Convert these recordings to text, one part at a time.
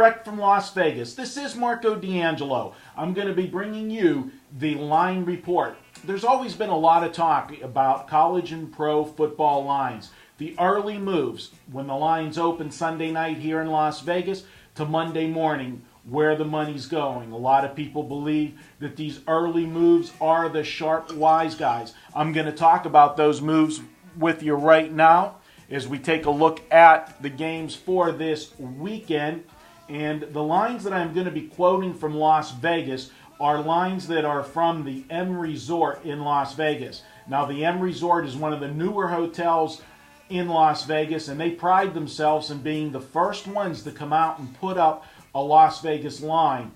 direct from Las Vegas. This is Marco D'Angelo. I'm going to be bringing you the line report. There's always been a lot of talk about college and pro football lines. The early moves, when the lines open Sunday night here in Las Vegas, to Monday morning, where the money's going. A lot of people believe that these early moves are the sharp, wise guys. I'm going to talk about those moves with you right now as we take a look at the games for this weekend. And the lines that I'm going to be quoting from Las Vegas are lines that are from the M Resort in Las Vegas. Now, the M Resort is one of the newer hotels in Las Vegas, and they pride themselves in being the first ones to come out and put up a Las Vegas line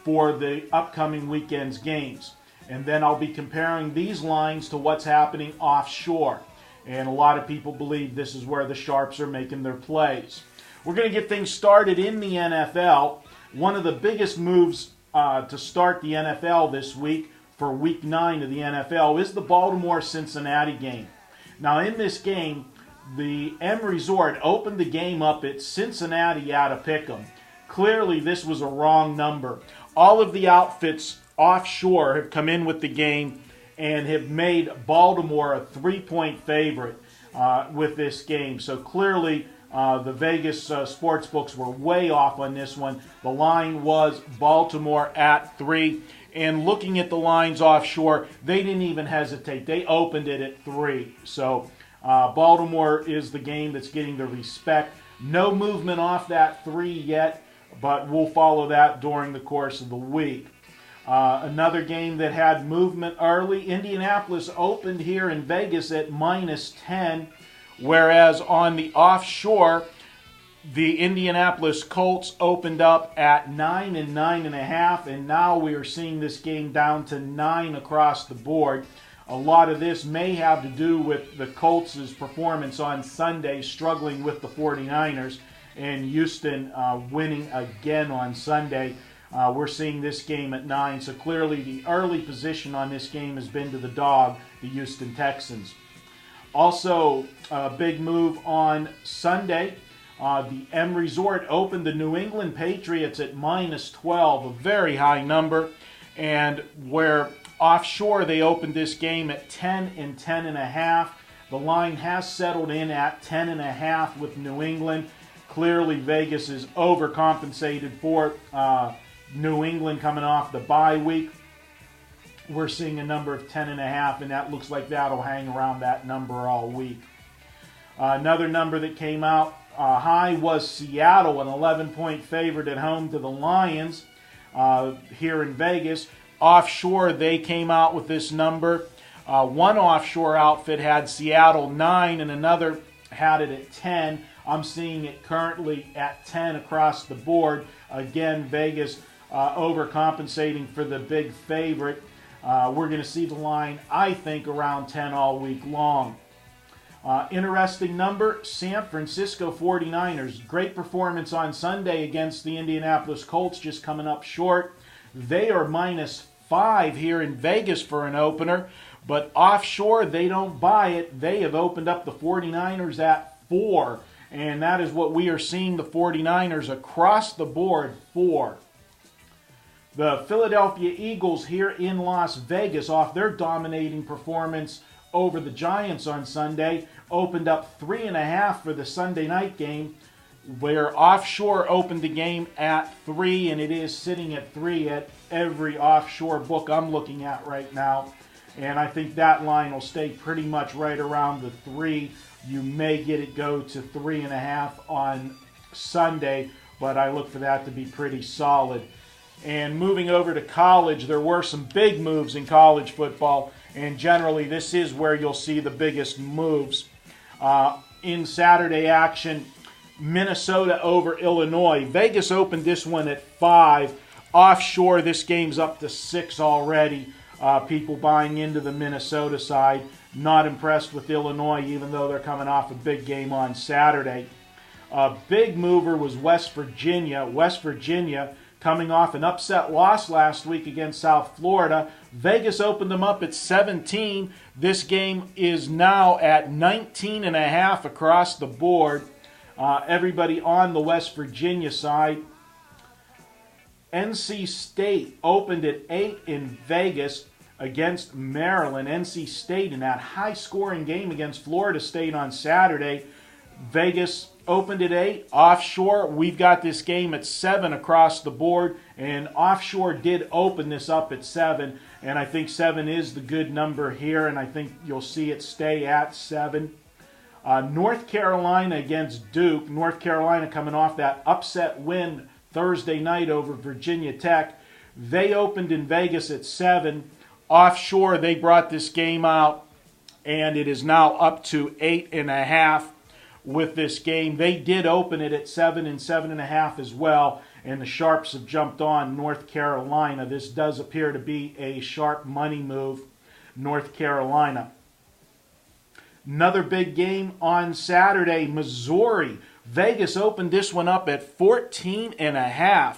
for the upcoming weekend's games. And then I'll be comparing these lines to what's happening offshore. And a lot of people believe this is where the Sharps are making their plays. We're going to get things started in the NFL. One of the biggest moves to start the NFL this week for Week 9 of the NFL is the Baltimore-Cincinnati game. Now, in this game, the M Resort opened the game up at Cincinnati at a pick'em. Clearly, this was a wrong number. All of the outfits offshore have come in with the game and have made Baltimore a 3-point favorite with this game. So clearly, the Vegas sportsbooks were way off on this one. The line was Baltimore at 3. And looking at the lines offshore, they didn't even hesitate. They opened it at 3. So Baltimore is the game that's getting the respect. No movement off that 3 yet, but we'll follow that during the course of the week. Another game that had movement early, Indianapolis opened here in Vegas at -10, whereas on the offshore, the Indianapolis Colts opened up at 9 and 9.5, and now we are seeing this game down to 9 across the board. A lot of this may have to do with the Colts' performance on Sunday, struggling with the 49ers, and Houston winning again on Sunday. We're seeing this game at 9, so clearly the early position on this game has been to the dog, the Houston Texans. Also, a big move on Sunday. The M Resort opened the New England Patriots at -12, a very high number, and where offshore they opened this game at 10 and 10.5. The line has settled in at 10.5 with New England. Clearly, Vegas is overcompensated for New England coming off the bye week. We're seeing a number of 10.5, and that looks like that'll hang around that number all week. Another number that came out high was Seattle, an 11-point favorite at home to the Lions here in Vegas. Offshore, they came out with this number. One offshore outfit had Seattle 9, and another had it at 10. I'm seeing it currently at 10 across the board. Again, Vegas overcompensating for the big favorite. We're going to see the line, I think, around 10 all week long. Interesting number, San Francisco 49ers. Great performance on Sunday against the Indianapolis Colts, just coming up short. They are -5 here in Vegas for an opener, but offshore, they don't buy it. They have opened up the 49ers at 4. And that is what we are seeing the 49ers across the board for. The Philadelphia Eagles here in Las Vegas, off their dominating performance over the Giants on Sunday, opened up 3.5 for the Sunday night game, where offshore opened the game at 3, and it is sitting at 3 at every offshore book I'm looking at right now. And I think that line will stay pretty much right around the 3. You may get it go to 3.5 on Sunday, but I look for that to be pretty solid. And moving over to college, there were some big moves in college football, and generally this is where you'll see the biggest moves. In Saturday action, Minnesota over Illinois. Vegas opened this one at 5. Offshore, this game's up to 6 already. People buying into the Minnesota side. Not impressed with Illinois, even though they're coming off a big game on Saturday. A big mover was West Virginia. West Virginia coming off an upset loss last week against South Florida. Vegas opened them up at 17. This game is now at 19.5 across the board. Everybody on the West Virginia side NC State opened at 8 in Vegas against Maryland. NC State in that high-scoring game against Florida State on Saturday. Vegas opened at 8. Offshore, we've got this game at 7 across the board, and Offshore did open this up at 7, and I think 7 is the good number here, and I think you'll see it stay at 7. North Carolina against Duke. North Carolina coming off that upset win Thursday night over Virginia Tech. They opened in Vegas at 7. Offshore, they brought this game out, and it is now up to 8.5 with this game. They did open it at 7 and 7.5 as well, and the Sharps have jumped on North Carolina. This does appear to be a sharp money move, North Carolina. Another big game on Saturday, Missouri. Vegas opened this one up at 14.5,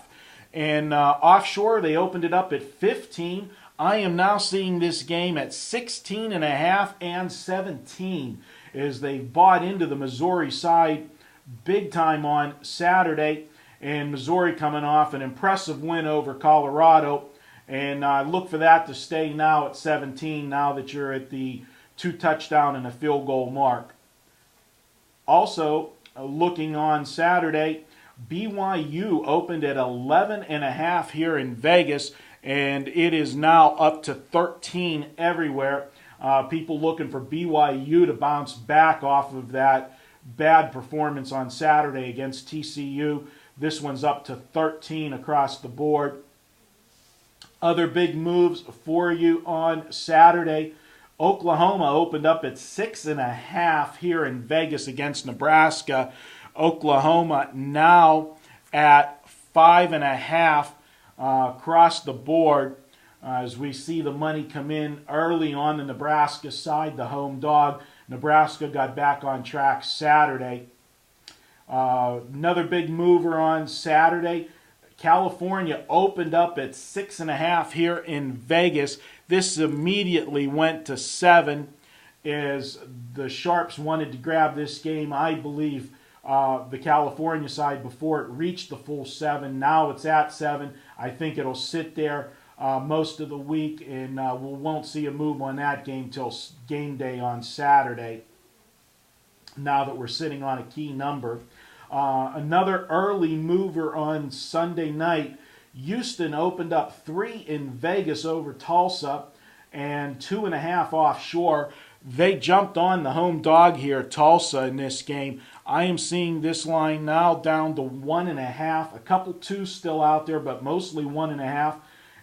and Offshore, they opened it up at 15. I am now seeing this game at 16.5 and 17 as they bought into the Missouri side big time on Saturday. And Missouri coming off an impressive win over Colorado. And look for that to stay now at 17 now that you're at the 2 touchdown and a field goal mark. Also, looking on Saturday, BYU opened at 11.5 here in Vegas, and it is now up to 13 everywhere. People looking for BYU to bounce back off of that bad performance on Saturday against TCU. This one's up to 13 across the board. Other big moves for you on Saturday. Oklahoma opened up at 6.5 here in Vegas against Nebraska. Oklahoma now at 5.5 across the board as we see the money come in early on the Nebraska side, the home dog. Nebraska got back on track Saturday. Another big mover on Saturday. California opened up at 6.5 here in Vegas. This immediately went to 7 as the Sharps wanted to grab this game. I believe the California side before it reached the full 7. Now it's at 7. I think it'll sit there most of the week, and we won't see a move on that game till game day on Saturday, now that we're sitting on a key number. Another early mover on Sunday night, Houston opened up 3 in Vegas over Tulsa and 2.5 offshore. They jumped on the home dog here, Tulsa, in this game. I am seeing this line now down to 1.5. A couple 2s still out there, but mostly 1.5,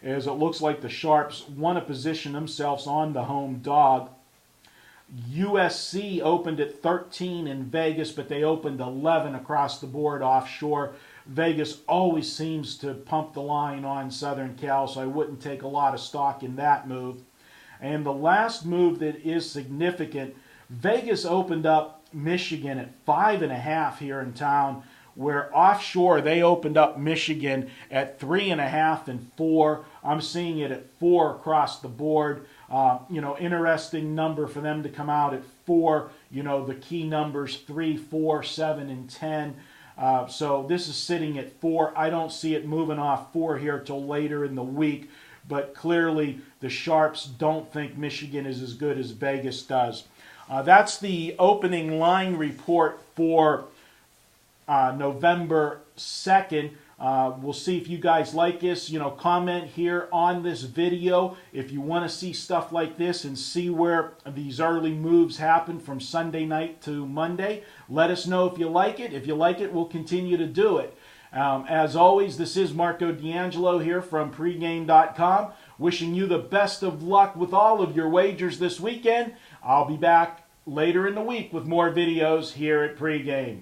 as it looks like the Sharps want to position themselves on the home dog. USC opened at 13 in Vegas, but they opened 11 across the board offshore. Vegas always seems to pump the line on Southern Cal, so I wouldn't take a lot of stock in that move. And the last move that is significant, Vegas opened up Michigan at 5.5 here in town, where offshore they opened up Michigan at 3.5 and 4. I'm seeing it at 4 across the board. Interesting number for them to come out at 4. The key numbers 3, 4, 7, and 10. So this is sitting at 4. I don't see it moving off 4 here till later in the week. But clearly the Sharps don't think Michigan is as good as Vegas does. That's the opening line report for November 2nd. We'll see if you guys like this. Comment here on this video if you want to see stuff like this and see where these early moves happen from Sunday night to Monday. Let us know if you like it. If you like it, we'll continue to do it. As always, this is Marco D'Angelo here from pregame.com, wishing you the best of luck with all of your wagers this weekend. I'll be back later in the week with more videos here at Pregame.